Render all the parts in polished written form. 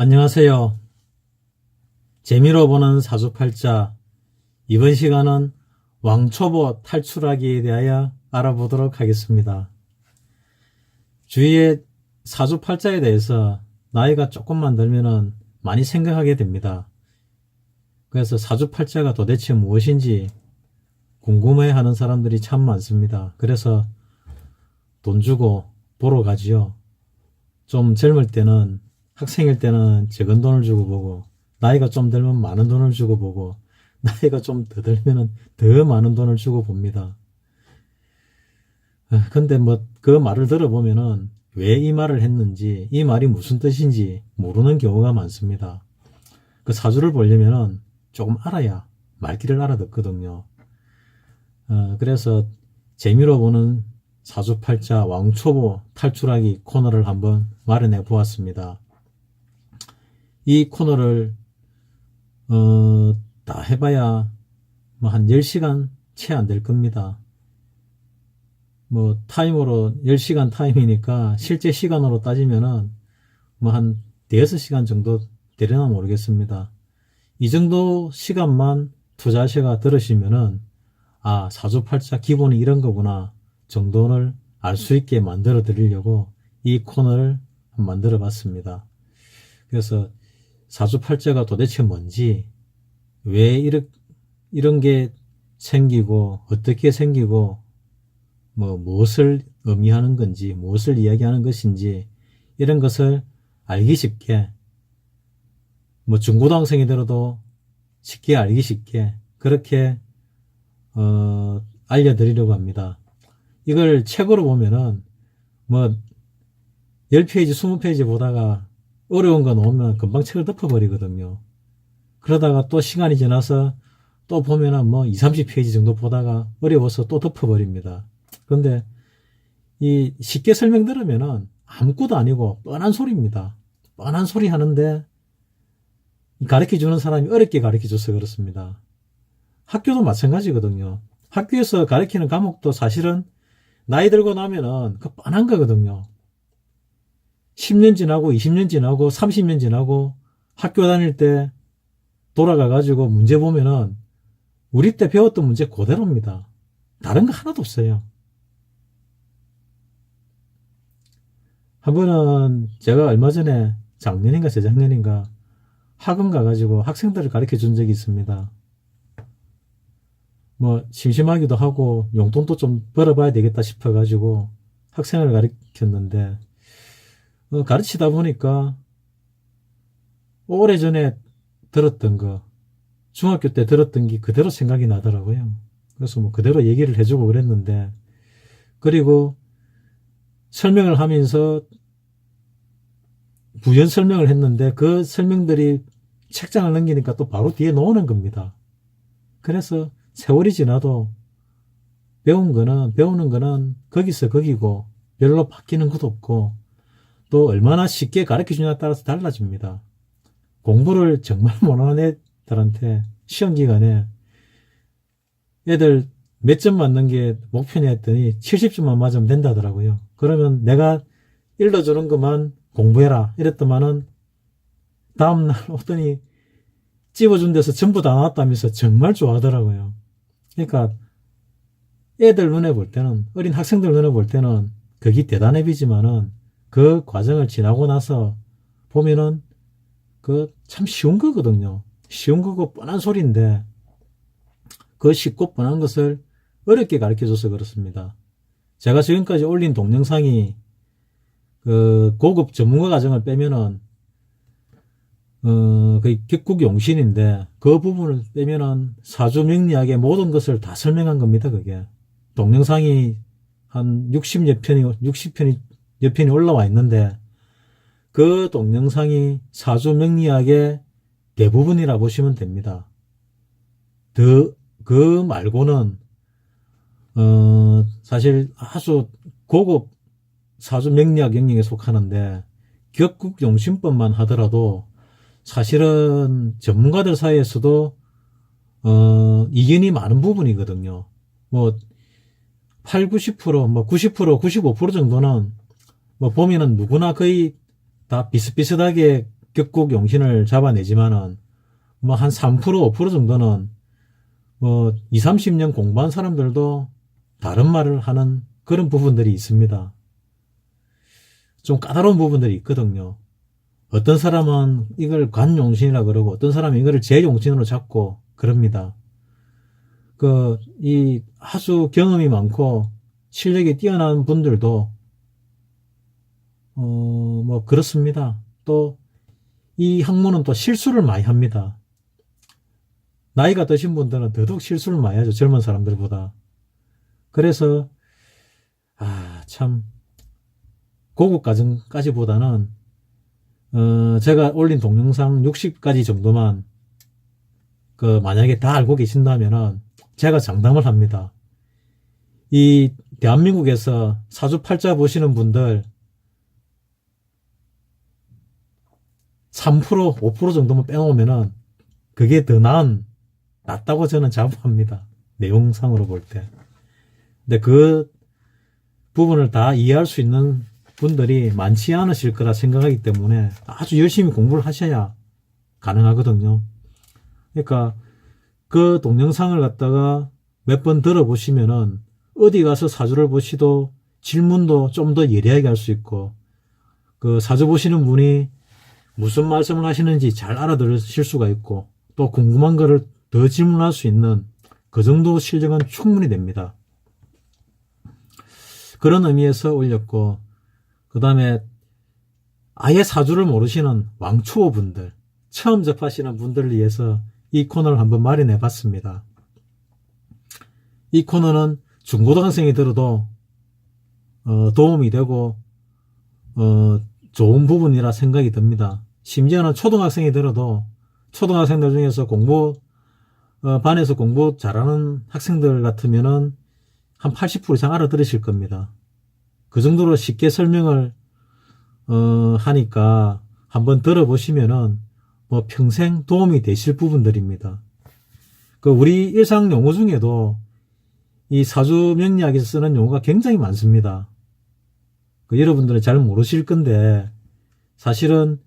안녕하세요. 재미로 보는 사주팔자. 이번 시간은 왕초보 탈출하기에 대하여 알아보도록 하겠습니다. 주위에 사주팔자에 대해서 나이가 조금만 들면은 많이 생각하게 됩니다. 그래서 사주팔자가 도대체 무엇인지 궁금해 하는 사람들이 참 많습니다. 그래서 돈 주고 보러 가지요. 좀 젊을 때는, 학생일 때는 적은 돈을 주고 보고, 나이가 좀 들면 많은 돈을 주고 보고, 나이가 좀 더 들면은 더 많은 돈을 주고 봅니다. 근데 그 말을 들어보면은 왜 이 말을 했는지, 이 말이 무슨 뜻인지 모르는 경우가 많습니다. 그 사주를 보려면은 조금 알아야 말귀를 알아듣거든요. 그래서 재미로 보는 사주팔자 왕초보 탈출하기 코너를 한번 마련해 보았습니다. 이 코너를 다 해봐야 한 10시간 채 안 될 겁니다. 타임으로 10시간 타임이니까 실제 시간으로 따지면은 한 대여섯 시간 정도 되려나 모르겠습니다. 이 정도 시간만 투자하셔가 들으시면은 사주팔자 기본이 이런 거구나 정도를 알 수 있게 만들어 드리려고 이 코너를 만들어 봤습니다. 그래서 사주팔자가 도대체 뭔지, 왜 이런 게 생기고 어떻게 생기고 무엇을 의미하는 건지, 무엇을 이야기하는 것인지, 이런 것을 알기 쉽게, 중고등학생이 들어도 쉽게 알기 쉽게 그렇게 알려드리려고 합니다. 이걸 책으로 보면은 10페이지 20페이지 보다가 어려운 거 놓으면 금방 책을 덮어버리거든요. 그러다가 또 시간이 지나서 또 보면은 20, 30페이지 정도 보다가 어려워서 또 덮어버립니다. 그런데 이 쉽게 설명 들으면은 아무것도 아니고 뻔한 소리입니다. 뻔한 소리 하는데 가르쳐 주는 사람이 어렵게 가르쳐 줘서 그렇습니다. 학교도 마찬가지거든요. 학교에서 가르치는 과목도 사실은 나이 들고 나면은 그 뻔한 거거든요. 10년 지나고 20년 지나고 30년 지나고 학교 다닐 때 돌아가가지고 문제 보면은 우리 때 배웠던 문제 그대로입니다. 다른 거 하나도 없어요. 한 번은 제가 얼마 전에 작년인가 재작년인가 학원 가가지고 학생들을 가르쳐 준 적이 있습니다. 심심하기도 하고 용돈도 좀 벌어봐야 되겠다 싶어가지고 학생을 가르쳤는데, 가르치다 보니까 오래전에 들었던 거, 중학교 때 들었던 게 그대로 생각이 나더라고요. 그래서 그대로 얘기를 해주고 그랬는데, 그리고 설명을 하면서 부연 설명을 했는데 그 설명들이 책장을 넘기니까 또 바로 뒤에 놓는 겁니다. 그래서 세월이 지나도 배우는 거는 거기서 거기고 별로 바뀌는 것도 없고, 또 얼마나 쉽게 가르쳐 주냐에 따라서 달라집니다. 공부를 정말 못하는 애들한테 시험 기간에 애들 몇 점 맞는 게 목표냐 했더니 70점만 맞으면 된다더라고요. 그러면 내가 일러주는 것만 공부해라 이랬더만은 다음날 오더니 찝어준 데서 전부 다 나왔다면서 정말 좋아하더라고요. 그러니까 애들 눈에 볼 때는, 어린 학생들 눈에 볼 때는 그게 대단해 보이지만은 그 과정을 지나고 나서 보면은 그 참 쉬운 거거든요. 쉬운 거고 뻔한 소리인데 그 쉽고 뻔한 것을 어렵게 가르쳐줘서 그렇습니다. 제가 지금까지 올린 동영상이 그 고급 전문가 과정을 빼면은 거의 격국용신인데, 그 부분을 빼면은 사주 명리학의 모든 것을 다 설명한 겁니다. 그게 동영상이 한 60여 편이 올라와 있는데, 그 동영상이 사주 명리학의 대부분이라 보시면 됩니다. 그 말고는 사실 아주 고급 사주 명리학 영역에 속하는데, 격국용신법만 하더라도 사실은 전문가들 사이에서도 이견이 많은 부분이거든요. 8, 90%, 90%, 95% 정도는 보면은 누구나 거의 다 비슷비슷하게 합격국 용신을 잡아내지만은 뭐 한 3%, 5% 정도는 뭐 20, 30년 공부한 사람들도 다른 말을 하는 그런 부분들이 있습니다. 좀 까다로운 부분들이 있거든요. 어떤 사람은 이걸 관용신이라 그러고 어떤 사람은 이거를 재용신으로 잡고 그럽니다. 이 아주 경험이 많고 실력이 뛰어난 분들도 뭐 그렇습니다. 또 이 학문은 또 실수를 많이 합니다. 나이가 드신 분들은 더더욱 실수를 많이 하죠. 젊은 사람들보다. 그래서 참 고급 과정까지보다는 제가 올린 동영상 60가지 정도만 만약에 다 알고 계신다면은 제가 장담을 합니다. 이 대한민국에서 사주팔자 보시는 분들 3%, 5% 정도만 빼놓으면은 그게 더 낫다고 저는 자부합니다. 내용상으로 볼 때. 근데 그 부분을 다 이해할 수 있는 분들이 많지 않으실 거라 생각하기 때문에 아주 열심히 공부를 하셔야 가능하거든요. 그러니까 그 동영상을 갖다가 몇 번 들어보시면은 어디 가서 사주를 보시도 질문도 좀 더 예리하게 할 수 있고 그 사주 보시는 분이 무슨 말씀을 하시는지 잘 알아들으실 수가 있고 또 궁금한 거를 더 질문할 수 있는 그 정도 실력은 충분히 됩니다. 그런 의미에서 올렸고 그 다음에 아예 사주를 모르시는 왕초보 분들 처음 접하시는 분들을 위해서 이 코너를 한번 마련해 봤습니다. 이 코너는 중고등학생이 들어도 도움이 되고 좋은 부분이라 생각이 듭니다. 심지어는 초등학생이 들어도 초등학생들 중에서 반에서 공부 잘하는 학생들 같으면은 한 80% 이상 알아들으실 겁니다. 그 정도로 쉽게 설명을 하니까 한번 들어보시면은 뭐 평생 도움이 되실 부분들입니다. 우리 일상 용어 중에도 이 사주 명리학에서 쓰는 용어가 굉장히 많습니다. 여러분들은 잘 모르실 건데 사실은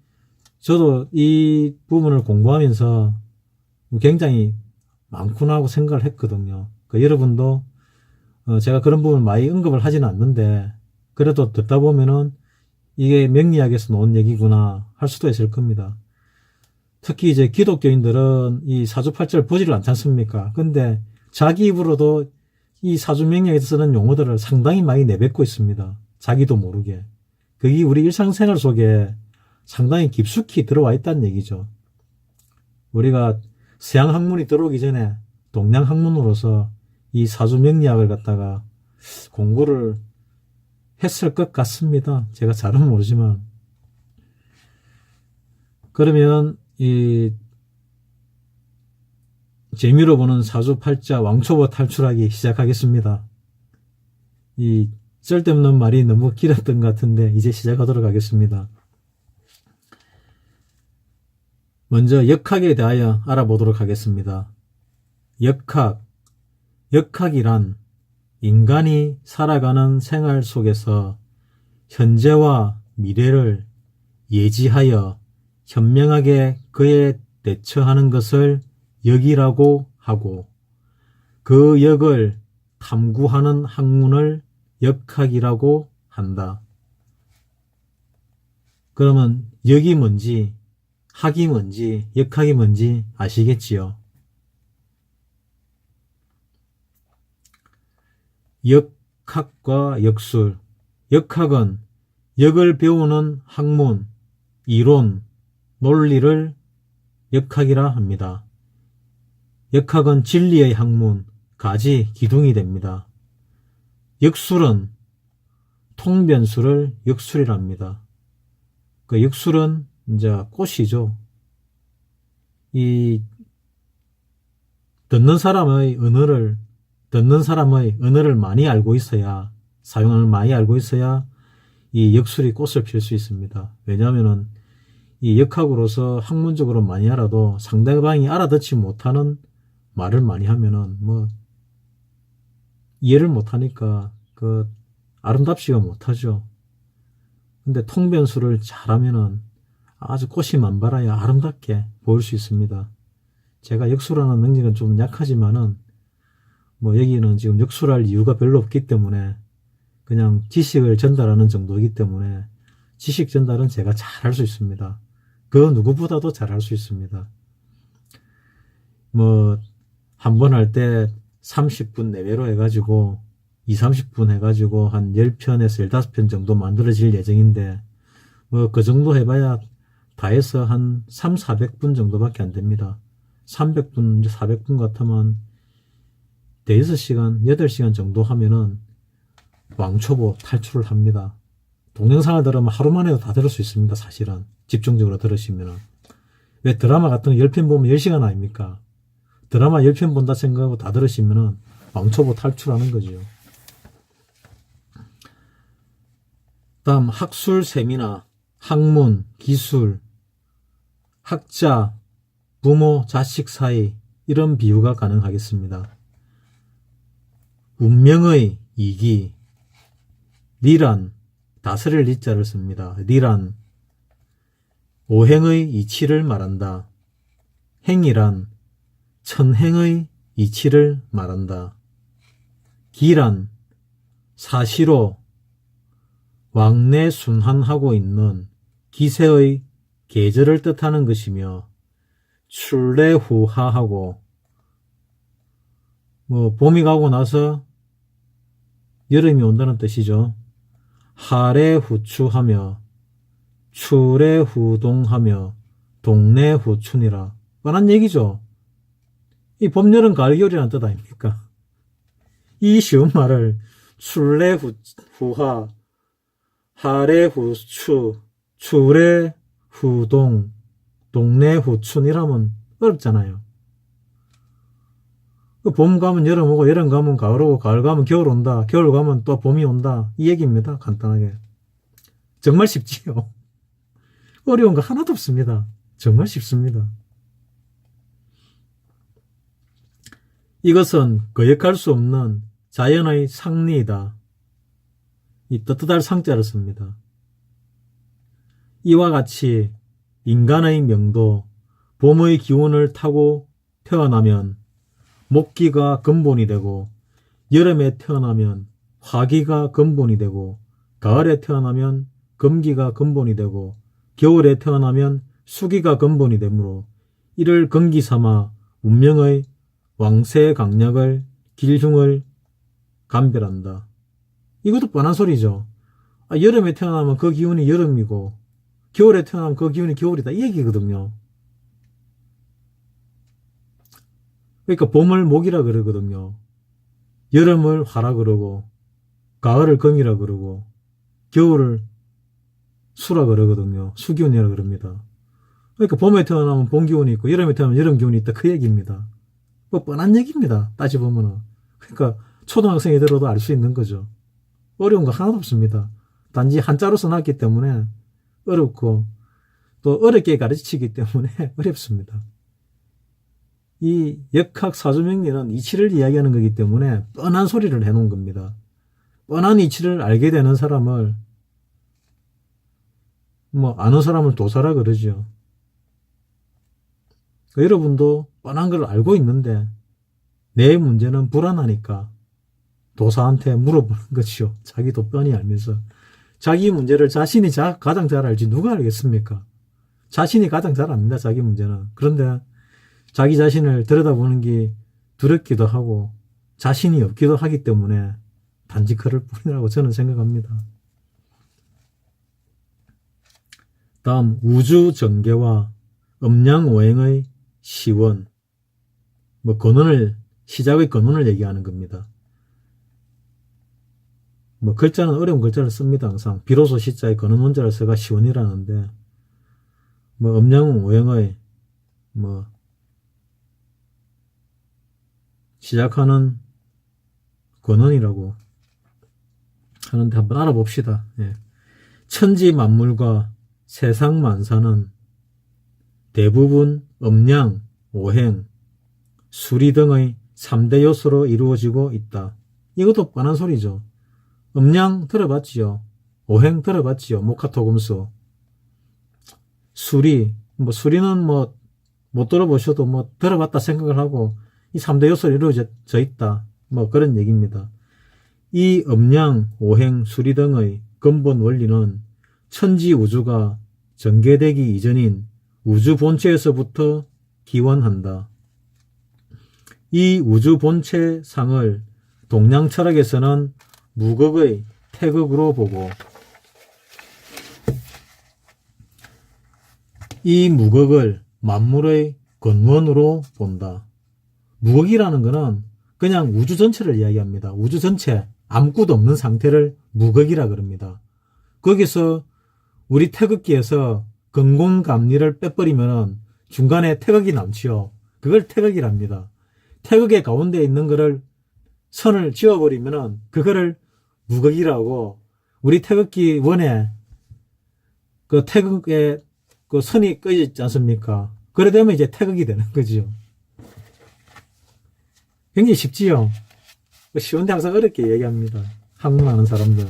저도 이 부분을 공부하면서 굉장히 많구나 하고 생각을 했거든요. 여러분도 제가 그런 부분을 많이 언급을 하지는 않는데 그래도 듣다 보면은 이게 명리학에서 나온 얘기구나 할 수도 있을 겁니다. 특히 이제 기독교인들은 이 사주팔자를 보지를 않지 않습니까? 근데 자기 입으로도 이 사주 명리학에서 쓰는 용어들을 상당히 많이 내뱉고 있습니다. 자기도 모르게. 그게 우리 일상생활 속에 상당히 깊숙이 들어와 있다는 얘기죠. 우리가 서양 학문이 들어오기 전에 동양 학문으로서 이 사주 명리학을 갖다가 공부를 했을 것 같습니다. 제가 잘은 모르지만. 그러면 이 재미로 보는 사주팔자 왕초보 탈출하기 시작하겠습니다. 이 쓸데없는 말이 너무 길었던 것 같은데 이제 시작하도록 하겠습니다. 먼저 역학에 대하여 알아보도록 하겠습니다. 역학이란 인간이 살아가는 생활 속에서 현재와 미래를 예지하여 현명하게 그에 대처하는 것을 역이라고 하고 그 역을 탐구하는 학문을 역학이라고 한다. 그러면 역이 뭔지 학이 뭔지 역학이 뭔지 아시겠지요? 역학과 역술. 역학은 역을 배우는 학문, 이론, 논리를 역학이라 합니다. 역학은 진리의 학문, 가지, 기둥이 됩니다. 역술은 통변술을 역술이라 합니다. 역술은 이제 꽃이죠. 이 듣는 사람의 언어를 많이 알고 있어야, 사용을 많이 알고 있어야 이 역술이 꽃을 필 수 있습니다. 왜냐하면은 이 역학으로서 학문적으로 많이 알아도 상대방이 알아듣지 못하는 말을 많이 하면은 뭐 이해를 못하니까 아름답지가 못하죠. 근데 통변술을 잘하면은 아주 꽃이 만발하여 아름답게 보일 수 있습니다. 제가 역술하는 능력은 좀 약하지만은 뭐 여기는 지금 역술할 이유가 별로 없기 때문에 그냥 지식을 전달하는 정도이기 때문에 지식 전달은 제가 잘 할 수 있습니다. 그 누구보다도 잘 할 수 있습니다. 뭐 한 번 할 때 30분 내외로 해가지고 30분 해가지고 한 10편에서 15편 정도 만들어질 예정인데 뭐 그 정도 해봐야 다 해서 한 400분 정도밖에 안 됩니다. 300분, 400분 같으면 대여섯 시간, 8시간 정도 하면은 왕초보 탈출을 합니다. 동영상을 들으면 하루 만에도 다 들을 수 있습니다. 사실은 집중적으로 들으시면은. 왜 드라마 같은 거 10편 보면 10시간 아닙니까? 드라마 10편 본다 생각하고 다 들으시면은 왕초보 탈출하는 거죠. 다음 학술 세미나, 학문, 기술, 학자, 부모, 자식 사이 이런 비유가 가능하겠습니다. 운명의 이기, 리란, 다스릴 리자를 씁니다. 리란, 오행의 이치를 말한다. 행이란 천행의 이치를 말한다. 기란, 사시로 왕래순환하고 있는 기세의 계절을 뜻하는 것이며 출래후하하고 뭐 봄이 가고 나서 여름이 온다는 뜻이죠. 하래후추하며 출래후동하며 동래후춘이라 뻔한 얘기죠. 이 봄, 여름, 가을, 겨울이라는 뜻 아닙니까? 이 쉬운 말을 출래후하, 하래후추, 출래후동, 동래후춘이라면 어렵잖아요. 봄 가면 여름 오고 여름 가면 가을 오고 가을 가면 겨울 온다. 겨울 가면 또 봄이 온다. 이 얘기입니다. 간단하게. 정말 쉽지요. 어려운 거 하나도 없습니다. 정말 쉽습니다. 이것은 거역할 수 없는 자연의 상리이다. 이 떳떳할 상자를 씁니다. 이와 같이 인간의 명도, 봄의 기운을 타고 태어나면 목기가 근본이 되고, 여름에 태어나면 화기가 근본이 되고, 가을에 태어나면 금기가 근본이 되고, 겨울에 태어나면 수기가 근본이 되므로 이를 근기 삼아 운명의 왕세강약을 길흉을 감별한다. 이것도 뻔한 소리죠. 여름에 태어나면 그 기운이 여름이고 겨울에 태어나면 그 기운이 겨울이다. 이 얘기거든요. 그러니까 봄을 목이라 그러거든요. 여름을 화라 그러고 가을을 금이라 그러고 겨울을 수라 그러거든요. 수기운이라 그럽니다. 그러니까 봄에 태어나면 봄 기운이 있고 여름에 태어나면 여름 기운이 있다. 그 얘기입니다. 뭐 뻔한 얘기입니다. 따져보면은. 그러니까 초등학생이 들어도 알 수 있는 거죠. 어려운 거 하나도 없습니다. 단지 한자로 써놨기 때문에 어렵고 또 어렵게 가르치기 때문에 어렵습니다. 이 역학사주명리는 이치를 이야기하는 거기 때문에 뻔한 소리를 해놓은 겁니다. 뻔한 이치를 알게 되는 사람을 뭐 아는 사람을 도사라 그러죠. 여러분도 뻔한 걸 알고 있는데 내 문제는 불안하니까 도사한테 물어보는 거죠. 자기도 뻔히 알면서. 자기 문제를 자신이 가장 잘 알지 누가 알겠습니까? 자신이 가장 잘 압니다. 자기 문제는. 그런데 자기 자신을 들여다보는 게 두렵기도 하고 자신이 없기도 하기 때문에 단지 그럴 뿐이라고 저는 생각합니다. 다음 우주전개와 음양오행의 시원, 뭐 근원을, 시작의 근원을 얘기하는 겁니다. 뭐 글자는 어려운 글자를 씁니다. 항상 비로소 시자에 근원 원자를 써가 시원이라는데 뭐 음양오행의 뭐 시작하는 근원이라고 하는데 한번 알아봅시다. 예. 천지 만물과 세상 만사는 대부분 음양, 오행, 수리 등의 3대 요소로 이루어지고 있다. 이것도 뻔한 소리죠. 음양 들어봤지요. 오행 들어봤지요. 목화토금수. 수리는 뭐 못 들어보셔도 뭐 들어봤다 생각을 하고 이 3대 요소로 이루어져 있다. 뭐 그런 얘기입니다. 이 음양, 오행, 수리 등의 근본 원리는 천지 우주가 전개되기 이전인 우주 본체에서부터 기원한다. 이 우주 본체상을 동양 철학에서는 무극의 태극으로 보고 이 무극을 만물의 근원으로 본다. 무극이라는 것은 그냥 우주 전체를 이야기합니다. 우주 전체 아무것도 없는 상태를 무극이라 그럽니다. 거기서 우리 태극기에서 근공감리를 빼버리면 중간에 태극이 남지요. 그걸 태극이랍니다. 태극의 가운데 있는 거를 선을 지워버리면 그거를 무극이라고, 우리 태극기 원에 그 태극에 그 선이 꺼져 있지 않습니까? 그래 되면 이제 태극이 되는 거죠. 굉장히 쉽지요. 쉬운데 항상 어렵게 얘기합니다. 학문 아는 사람들.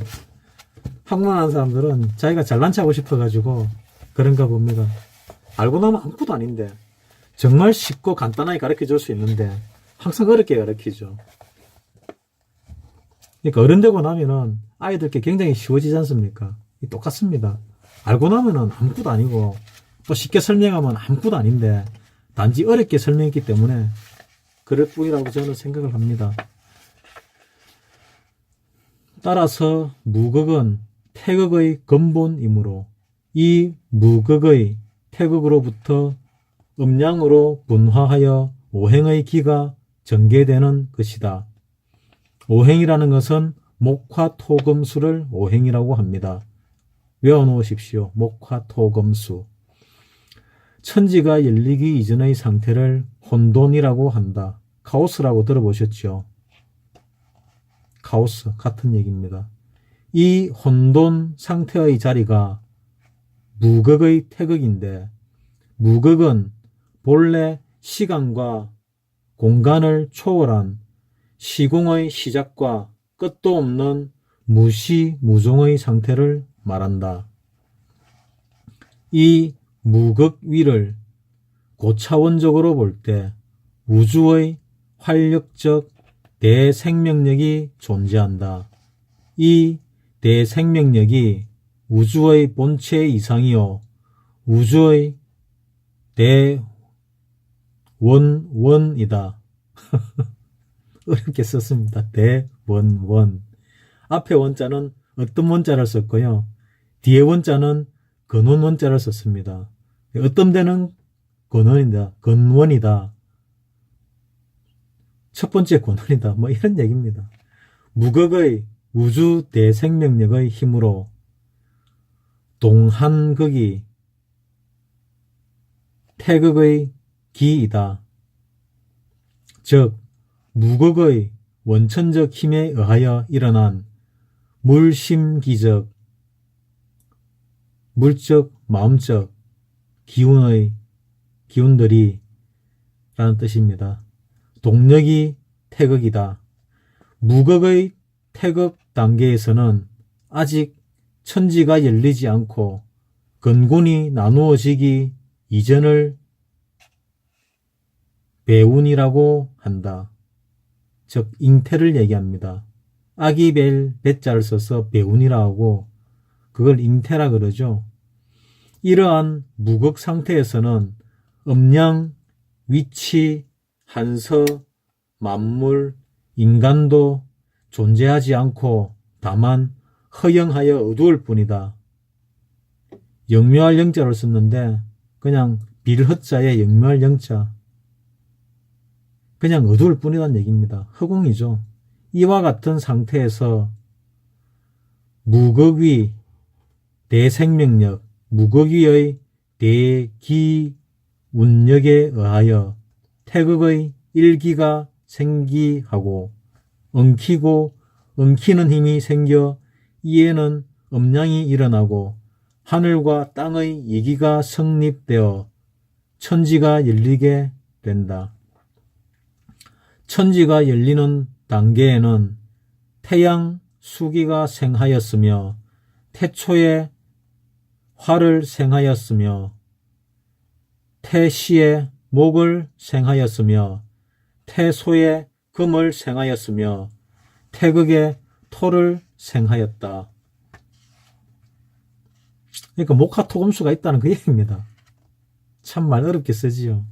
학문 아는 사람들은 자기가 잘난 체 하고 싶어가지고 그런가 봅니다. 알고 나면 아무것도 아닌데 정말 쉽고 간단하게 가르쳐 줄 수 있는데 항상 어렵게 가르치죠. 그러니까 어른 되고 나면은 아이들께 굉장히 쉬워지지 않습니까? 똑같습니다. 알고 나면은 아무것도 아니고 또 쉽게 설명하면 아무것도 아닌데 단지 어렵게 설명했기 때문에 그럴 뿐이라고 저는 생각을 합니다. 따라서 무극은 태극의 근본이므로 이 무극의 태극으로부터 음양으로 분화하여 오행의 기가 전개되는 것이다. 오행이라는 것은 목화토금수를 오행이라고 합니다. 외워놓으십시오. 목화토금수. 천지가 열리기 이전의 상태를 혼돈이라고 한다. 카오스라고 들어보셨죠? 카오스, 같은 얘기입니다. 이 혼돈 상태의 자리가 무극의 태극인데, 무극은 본래 시간과 공간을 초월한 시공의 시작과 끝도 없는 무시무종의 상태를 말한다. 이 무극위를 고차원적으로 볼 때 우주의 활력적 대생명력이 존재한다. 이 대생명력이 우주의 본체 이상이요 우주의 대원원이다. 어렵게 썼습니다. 대원원. 앞에 원자는 어떤 원자를 썼고요. 뒤에 원자는 근원 원자를 썼습니다. 어떤 데는 근원이다. 근원이다. 첫 번째 근원이다. 뭐 이런 얘기입니다. 무극의 우주 대생명력의 힘으로 동한극이 태극의 기이다. 즉 무극의 원천적 힘에 의하여 일어난 물심기적, 물적, 마음적 기운들이 라는 뜻입니다. 동력이 태극이다. 무극의 태극 단계에서는 아직 천지가 열리지 않고 근군이 나누어지기 이전을 배운이라고 한다. 즉 잉태를 얘기합니다. 아기 벨 배자를 써서 배운이라 하고 그걸 잉태라 그러죠. 이러한 무극 상태에서는 음양, 위치, 한서, 만물, 인간도 존재하지 않고 다만 허영하여 어두울 뿐이다. 영묘할 영자를 썼는데 그냥 빌허자에 영묘할 영자, 그냥 어두울 뿐이라는 얘기입니다. 허공이죠. 이와 같은 상태에서 무극위 대생명력, 무극위의 대기운력에 의하여 태극의 일기가 생기하고 엉키고 엉키는 힘이 생겨 이에는 음양이 일어나고 하늘과 땅의 이기가 성립되어 천지가 열리게 된다. 천지가 열리는 단계에는 태양 수기가 생하였으며 태초에 화를 생하였으며 태시에 목을 생하였으며 태소에 금을 생하였으며 태극에 토를 생하였다. 그러니까 목화토금수가 있다는 그 얘기입니다. 참 말 어렵게 쓰지요.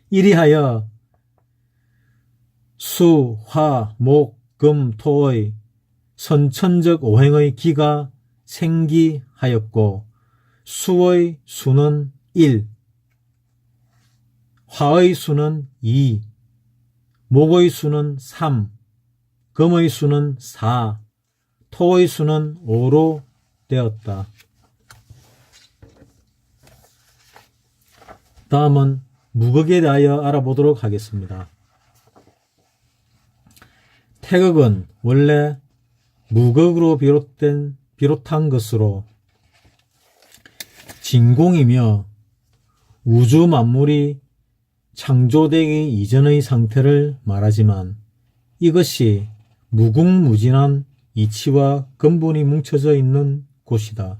이리하여 수, 화, 목, 금, 토의 선천적 오행의 기가 생기하였고 수의 수는 1, 화의 수는 2, 목의 수는 3, 금의 수는 4, 토의 수는 5로 되었다. 다음은 무극에 대하여 알아보도록 하겠습니다. 태극은 원래 무극으로 비롯한 것으로 진공이며 우주 만물이 창조되기 이전의 상태를 말하지만 이것이 무궁무진한 이치와 근본이 뭉쳐져 있는 곳이다.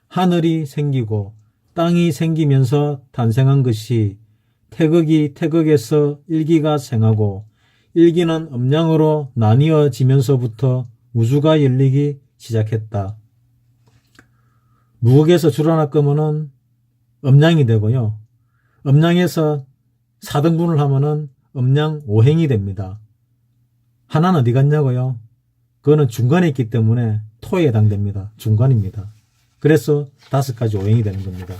하늘이 생기고 땅이 생기면서 탄생한 것이 태극이 태극에서 일기가 생하고 일기는 음양으로 나뉘어지면서부터 우주가 열리기 시작했다. 무극에서 줄어났으면 음양이 되고요. 음양에서 4등분을 하면은 음양 5행이 됩니다. 하나는 어디 갔냐고요? 그거는 중간에 있기 때문에 토에 해당됩니다. 중간입니다. 그래서 5가지 5행이 되는 겁니다.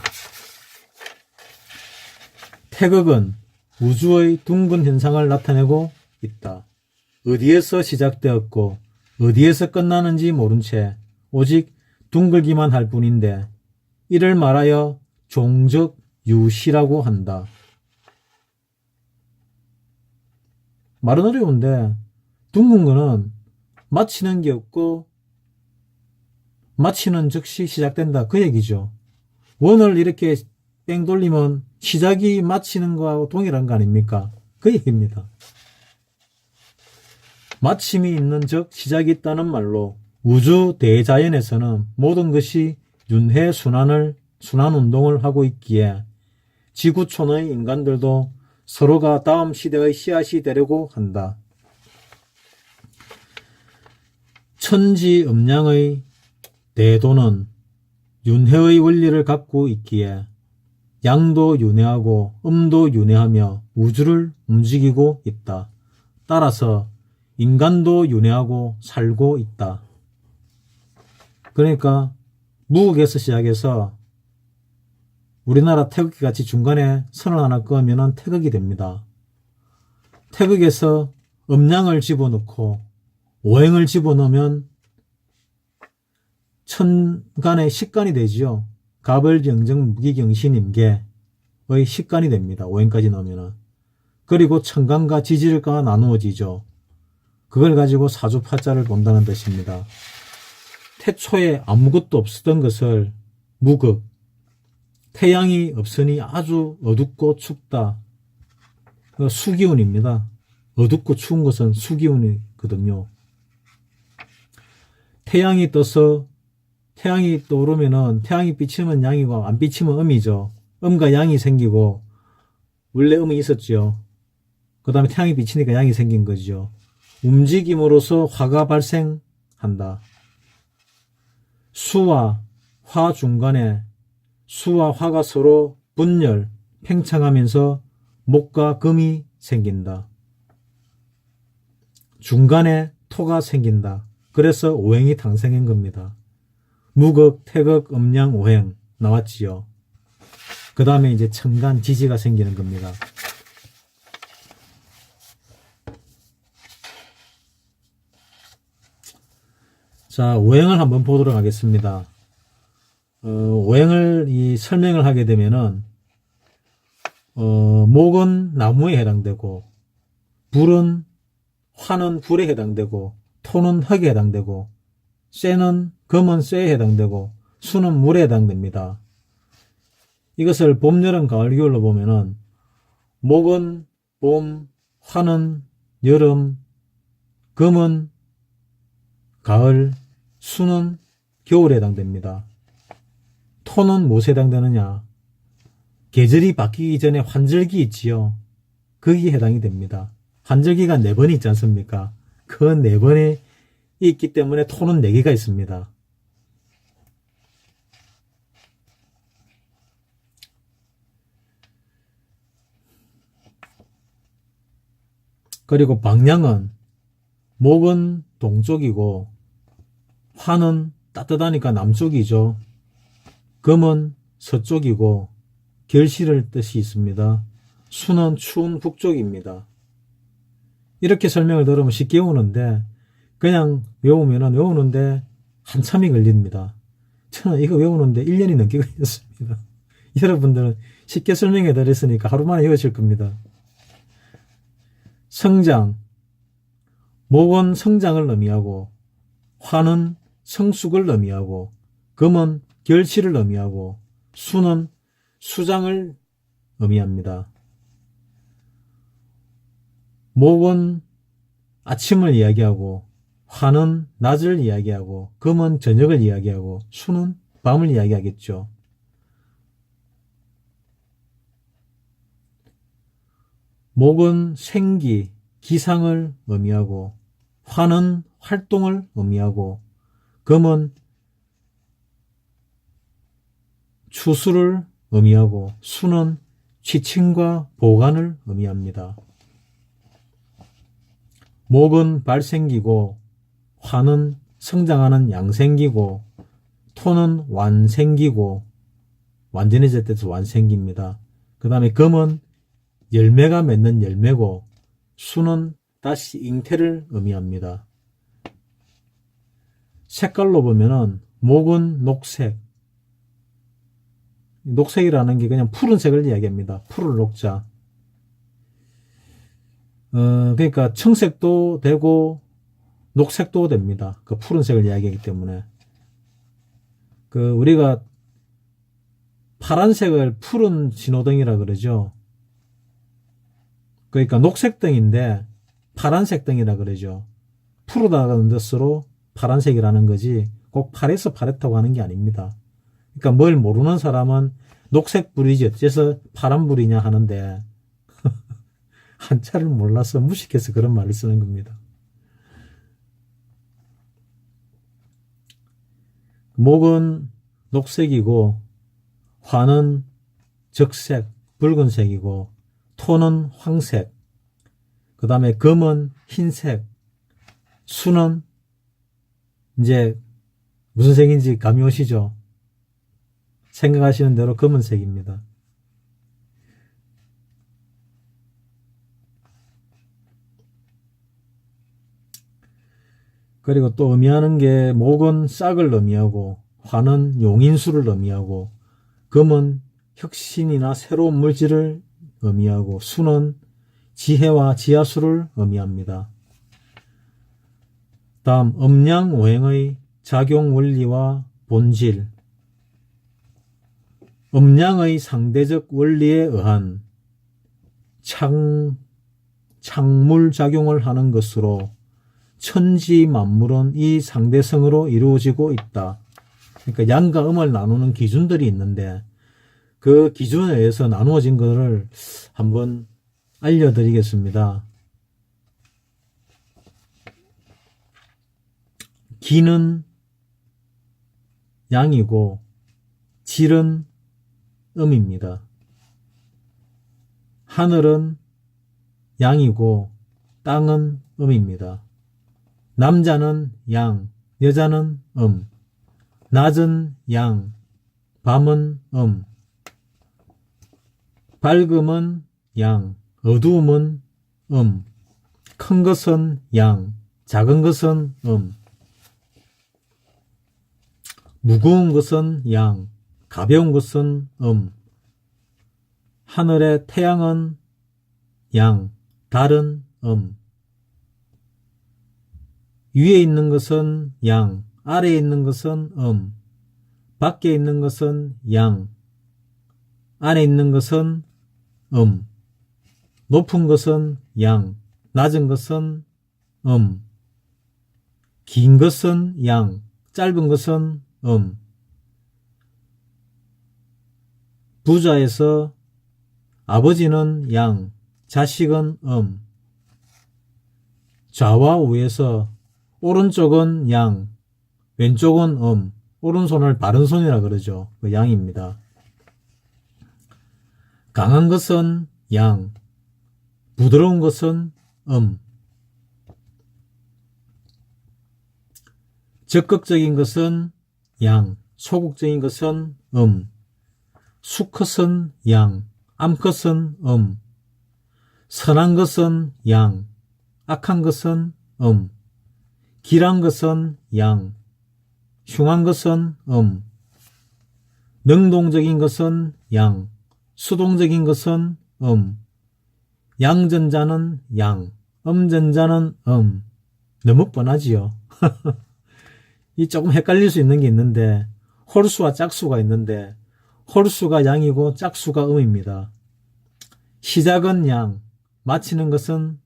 태극은 우주의 둥근 현상을 나타내고 있다. 어디에서 시작되었고 어디에서 끝나는지 모른 채 오직 둥글기만 할 뿐인데 이를 말하여 종적 유시라고 한다. 말은 어려운데 둥근 거는 마치는 게 없고 마치는 즉시 시작된다 그 얘기죠. 원을 이렇게 뺑 돌리면 시작이 마치는 거하고 동일한 거 아닙니까? 그 얘기입니다. 마침이 있는 즉 시작이 있다는 말로 우주 대자연에서는 모든 것이 순환운동을 하고 있기에 지구촌의 인간들도 서로가 다음 시대의 씨앗이 되려고 한다. 천지음양의 대도는 윤회의 원리를 갖고 있기에 양도 윤회하고 음도 윤회하며 우주를 움직이고 있다. 따라서 인간도 윤회하고 살고 있다. 그러니까 무극에서 시작해서 우리나라 태극기 같이 중간에 선을 하나 그으면 태극이 됩니다. 태극에서 음양을 집어넣고 오행을 집어넣으면 천간의 식간이 되지요. 갑을경정 무기경신임계의 식간이 됩니다. 오행까지 넣으면. 그리고 천간과 지지가 나누어지죠. 그걸 가지고 사주파자를 본다는 뜻입니다. 태초에 아무것도 없었던 것을 무극, 태양이 없으니 아주 어둡고 춥다. 수기운입니다. 어둡고 추운 것은 수기운이거든요. 태양이 떠서 태양이 떠오르면은 태양이 비치면 양이고 안 비치면 음이죠. 음과 양이 생기고 원래 음이 있었죠. 그 다음에 태양이 비치니까 양이 생긴 거죠. 움직임으로써 화가 발생한다. 수와 화 중간에 수와 화가 서로 분열, 팽창하면서 목과 금이 생긴다. 중간에 토가 생긴다. 그래서 오행이 탄생한 겁니다. 무극, 태극, 음양, 오행 나왔지요. 그 다음에 이제 천간, 지지가 생기는 겁니다. 자, 오행을 한번 보도록 하겠습니다. 오행을 설명을 하게 되면은 목은 나무에 해당되고 불은 화는 불에 해당되고 토는 흙에 해당되고 쇠는 금은 쇠에 해당되고 수는 물에 해당됩니다. 이것을 봄, 여름, 가을, 겨울로 보면은 목은 봄, 화는 여름, 금은 가을, 수는 겨울에 해당됩니다. 토는 무엇에 해당되느냐? 계절이 바뀌기 전에 환절기 있지요. 거기에 해당이 됩니다. 환절기가 4번이 있지 않습니까? 그 4번이 있기 때문에 토는 4개가 있습니다. 그리고 방향은 목은 동쪽이고 화는 따뜻하니까 남쪽이죠. 금은 서쪽이고 결실을 뜻이 있습니다. 수는 추운 북쪽입니다. 이렇게 설명을 들으면 쉽게 외우는데 그냥 외우는데 한참이 걸립니다. 저는 이거 외우는데 1년이 넘게 걸렸습니다. 여러분들은 쉽게 설명해 드렸으니까 하루 만에 외우실 겁니다. 성장, 목은 성장을 의미하고 화는 성숙을 의미하고 금은 결실을 의미하고 수는 수장을 의미합니다. 목은 아침을 이야기하고 화는 낮을 이야기하고 금은 저녁을 이야기하고 수는 밤을 이야기하겠죠. 목은 생기, 기상을 의미하고 화는 활동을 의미하고 금은 추수를 의미하고 수는 취침과 보관을 의미합니다. 목은 발생기고 화는 성장하는 양생기고 토는 완생기고 완전해질 때도 완생기입니다. 그 다음에 금은 열매가 맺는 열매고 수는 다시 잉태를 의미합니다. 색깔로 보면은 목은 녹색, 녹색이라는 게 그냥 푸른색을 이야기합니다. 푸를 녹자. 그러니까 청색도 되고 녹색도 됩니다. 그 푸른색을 이야기하기 때문에. 우리가 파란색을 푸른 신호등이라 그러죠. 그러니까 녹색등인데 파란색 등이라 그러죠. 푸르다는 뜻으로 파란색이라는 거지 꼭 파래서 파랗다고 하는 게 아닙니다. 그러니까 뭘 모르는 사람은 녹색 불이지 어째서 파란 불이냐 하는데 한자를 몰라서 무식해서 그런 말을 쓰는 겁니다. 목은 녹색이고 화는 적색, 붉은색이고 토는 황색, 그 다음에 금은 흰색, 수는 이제 무슨 색인지 감이 오시죠? 생각하시는 대로 검은색입니다. 그리고 또 의미하는 게 목은 싹을 의미하고 화는 용인수를 의미하고 금은 혁신이나 새로운 물질을 의미하고 수는 지혜와 지하수를 의미합니다. 다음 음양오행의 작용 원리와 본질. 음양의 상대적 원리에 의한 창물작용을 하는 것으로 천지 만물은 이 상대성으로 이루어지고 있다. 그러니까 양과 음을 나누는 기준들이 있는데 그 기준에 의해서 나누어진 것을 한번 알려드리겠습니다. 기는 양이고 질은 음입니다. 하늘은 양이고 땅은 음입니다. 남자는 양, 여자는 낮은 양, 밤은 밝음은 양, 어두움은 큰 것은 양, 작은 것은 무거운 것은 양, 가벼운 것은 하늘의 태양은 양, 달은 위에 있는 것은 양, 아래에 있는 것은 밖에 있는 것은 양, 안에 있는 것은 높은 것은 양, 낮은 것은 긴 것은 양, 짧은 것은 부자에서 아버지는 양, 자식은 좌와 우에서 오른쪽은 양, 왼쪽은 오른손을 바른손이라 그러죠. 그 양입니다. 강한 것은 양, 부드러운 것은 적극적인 것은 양, 소극적인 것은 수컷은 양, 암컷은 선한 것은 양, 악한 것은 길한 것은 양, 흉한 것은 능동적인 것은 양, 수동적인 것은 양전자는 양, 음전자는 너무 뻔하지요. 이 조금 헷갈릴 수 있는 게 있는데 홀수와 짝수가 있는데 홀수가 양이고 짝수가 음입니다. 시작은 양, 마치는 것은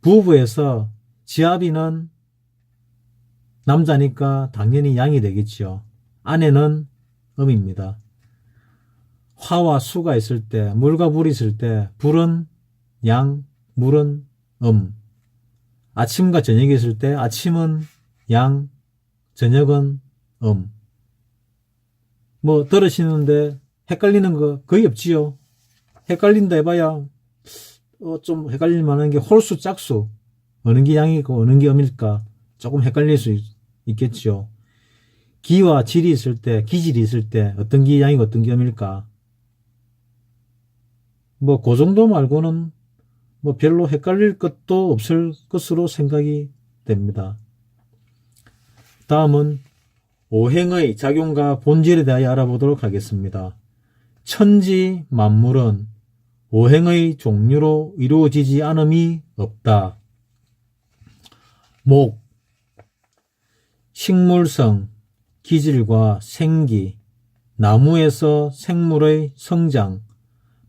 부부에서 지아비는 남자니까 당연히 양이 되겠죠. 아내는 음입니다. 화와 수가 있을 때, 물과 불이 있을 때 불은 양, 물은 아침과 저녁이 있을 때 아침은 양, 저녁은 뭐 들으시는데 헷갈리는 거 거의 없지요. 헷갈린다 해봐야 좀 헷갈릴 만한 게 홀수, 짝수 어느 게 양이고 어느 게 음일까 조금 헷갈릴 수 있겠죠. 기와 질이 있을 때, 기질이 있을 때 어떤 게 양이고 어떤 게 음일까? 뭐 그 정도 말고는 뭐 별로 헷갈릴 것도 없을 것으로 생각이 됩니다. 다음은 오행의 작용과 본질에 대하여 알아보도록 하겠습니다. 천지 만물은 오행의 종류로 이루어지지 않음이 없다. 목, 식물성, 기질과 생기, 나무에서 생물의 성장,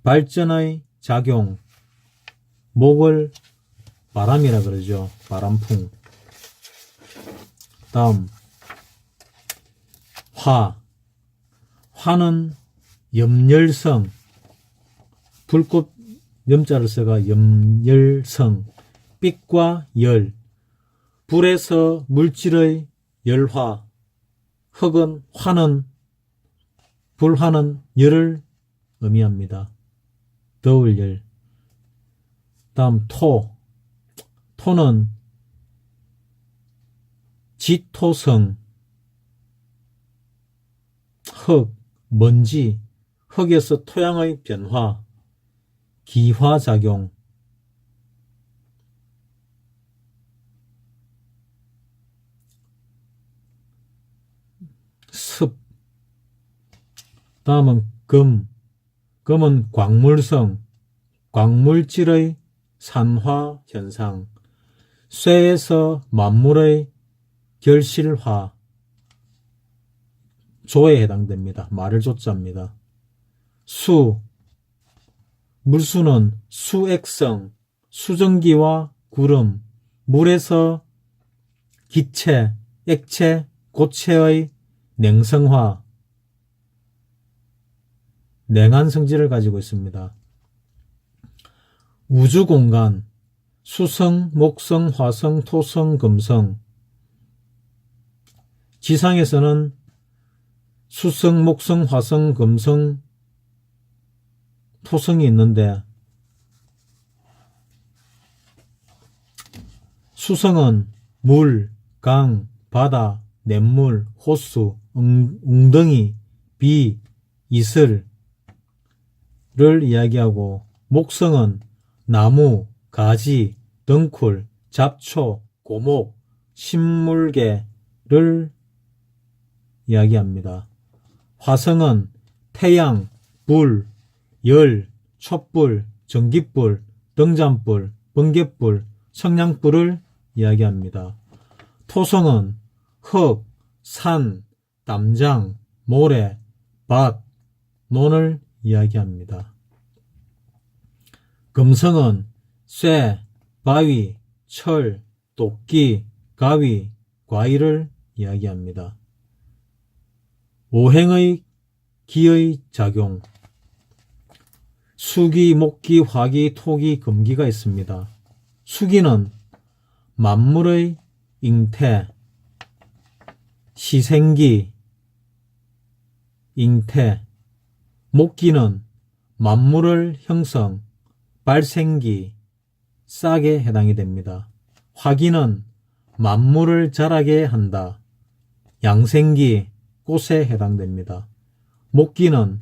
발전의 작용, 목을 바람이라 그러죠. 바람풍. 다음 화, 화는 염열성, 불꽃 염자를 써가 염열성, 빛과 열, 불에서 물질의 열화, 흙은 화는 불화는 열을 의미합니다. 더울 열. 다음 토, 토는 지토성, 흙, 먼지, 흙에서 토양의 변화, 기화작용. 습. 다음은 금. 금은 광물성, 광물질의 산화 현상. 쇠에서 만물의 결실화, 조에 해당됩니다. 말을 조자입니다. 수, 물수는 수액성, 수증기와 구름, 물에서 기체, 액체, 고체의 냉성화, 냉한 성질을 가지고 있습니다. 우주공간, 수성, 목성, 화성, 토성, 금성. 지상에서는 수성, 목성, 화성, 금성, 토성이 있는데 수성은 물, 강, 바다, 냇물, 호수, 웅덩이, 비, 이슬을 이야기하고, 목성은 나무, 가지, 덩쿨, 잡초, 고목, 식물계를 이야기합니다. 화성은 태양, 불, 열, 촛불, 전기불, 등잔불, 번갯불, 성냥불을 이야기합니다. 토성은 흙, 산, 담장, 모래, 밭, 논을 이야기합니다. 금성은 쇠, 바위, 철, 도끼, 가위, 과일을 이야기합니다. 오행의 기의 작용. 수기, 목기, 화기, 토기, 금기가 있습니다. 수기는 만물의 잉태, 시생기, 잉태, 목기는 만물을 형성, 발생기, 싹에 해당이 됩니다. 화기는 만물을 자라게 한다, 양생기, 꽃에 해당됩니다. 목기는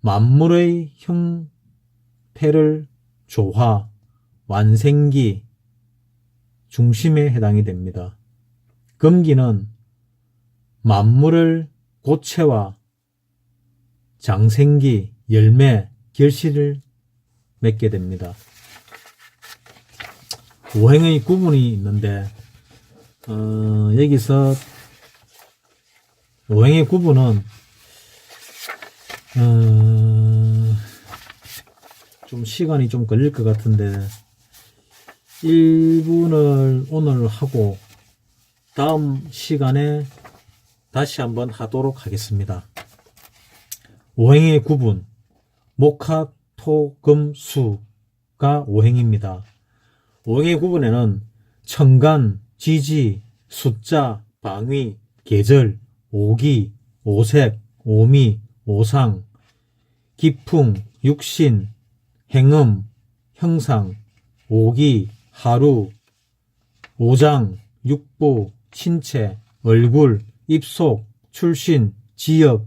만물의 형태를 조화, 완생기, 중심에 해당이 됩니다. 금기는 만물을 고체와 장생기, 열매, 결실을 맺게 됩니다. 오행의 구분이 있는데 여기서 오행의 구분은 좀 시간이 좀 걸릴 것 같은데 1분을 오늘 하고 다음 시간에 다시 한번 하도록 하겠습니다. 오행의 구분, 목화, 토, 금, 수가 오행입니다. 오행의 구분에는 천간, 지지, 숫자, 방위, 계절, 오기, 오색, 오미, 오상, 기풍, 육신, 행음, 형상, 오기, 하루, 오장, 육부, 신체, 얼굴, 입속, 출신, 지역,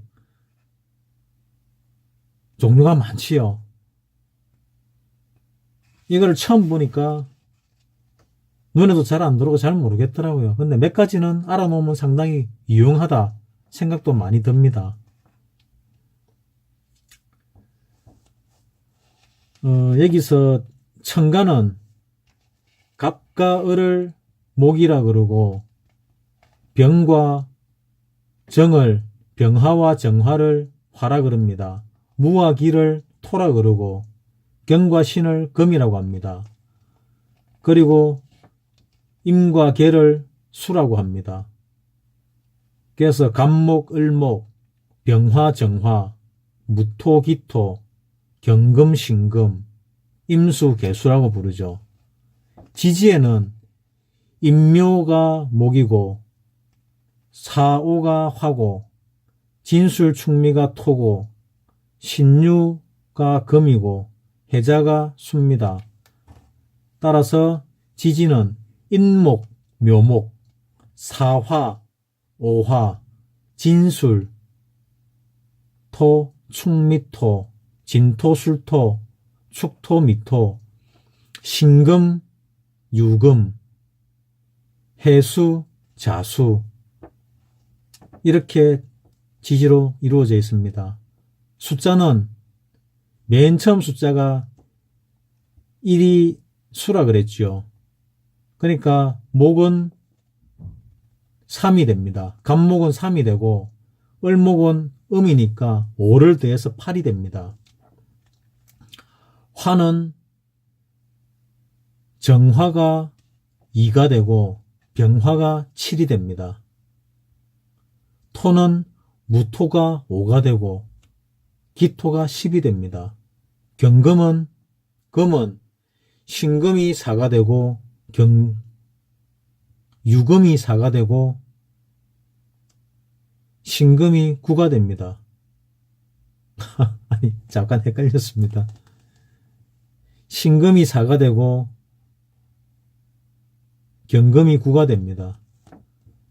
종류가 많지요. 이걸 처음 보니까 눈에도 잘 안 들어오고 잘 모르겠더라고요. 근데 몇 가지는 알아놓으면 상당히 유용하다 생각도 많이 듭니다. 여기서 천간은 갑과 을을 목이라 그러고 병과 정을, 병화와 정화를 화라 그럽니다. 무와 기를 토라 그러고 경과 신을 금이라고 합니다. 그리고 임과 계를 수라고 합니다. 그래서 갑목, 을목, 병화, 정화, 무토, 기토, 경금, 신금, 임수, 개수라고 부르죠. 지지에는 임묘가 목이고 사오가 화고 진술, 충미가 토고 신유가 금이고 해자가 수입니다. 따라서 지지는 인목, 묘목, 사화, 오화, 진술, 토, 충미토, 진토, 술토, 축토, 미토, 신금, 유금, 해수, 자수 이렇게 지지로 이루어져 있습니다. 숫자는 맨 처음 숫자가 1이 수라 그랬죠. 그러니까 목은 3이 됩니다. 갑목은 3이 되고 을목은 음이니까 5를 더해서 8이 됩니다. 화는 정화가 2가 되고 병화가 7이 됩니다. 토는 무토가 5가 되고 기토가 10이 됩니다. 경금은 금은 신금이 4가 되고 유금이 4가 되고 신금이 9가 됩니다. 아니 잠깐 헷갈렸습니다. 신금이 4가 되고 경금이 9가 됩니다.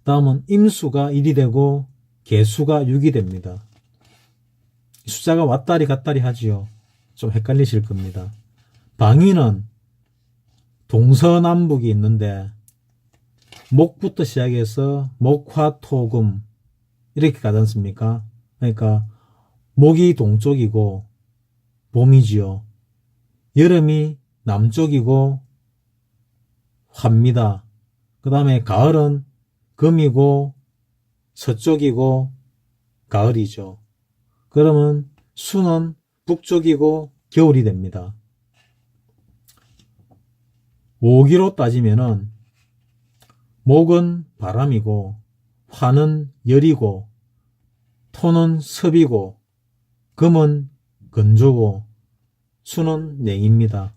다음은 임수가 1이 되고 개수가 6이 됩니다. 숫자가 왔다리 갔다리 하지요. 좀 헷갈리실 겁니다. 방위는 동서남북이 있는데 목부터 시작해서 목화토금 이렇게 가지 않습니까? 그러니까 목이 동쪽이고 봄이지요. 여름이 남쪽이고 화입니다. 그 다음에 가을은 금이고 서쪽이고 가을이죠. 그러면 수는 북쪽이고 겨울이 됩니다. 오기로 따지면은 목은 바람이고 화는 열이고 토는 섭이고 금은 건조고 수는 냉입니다.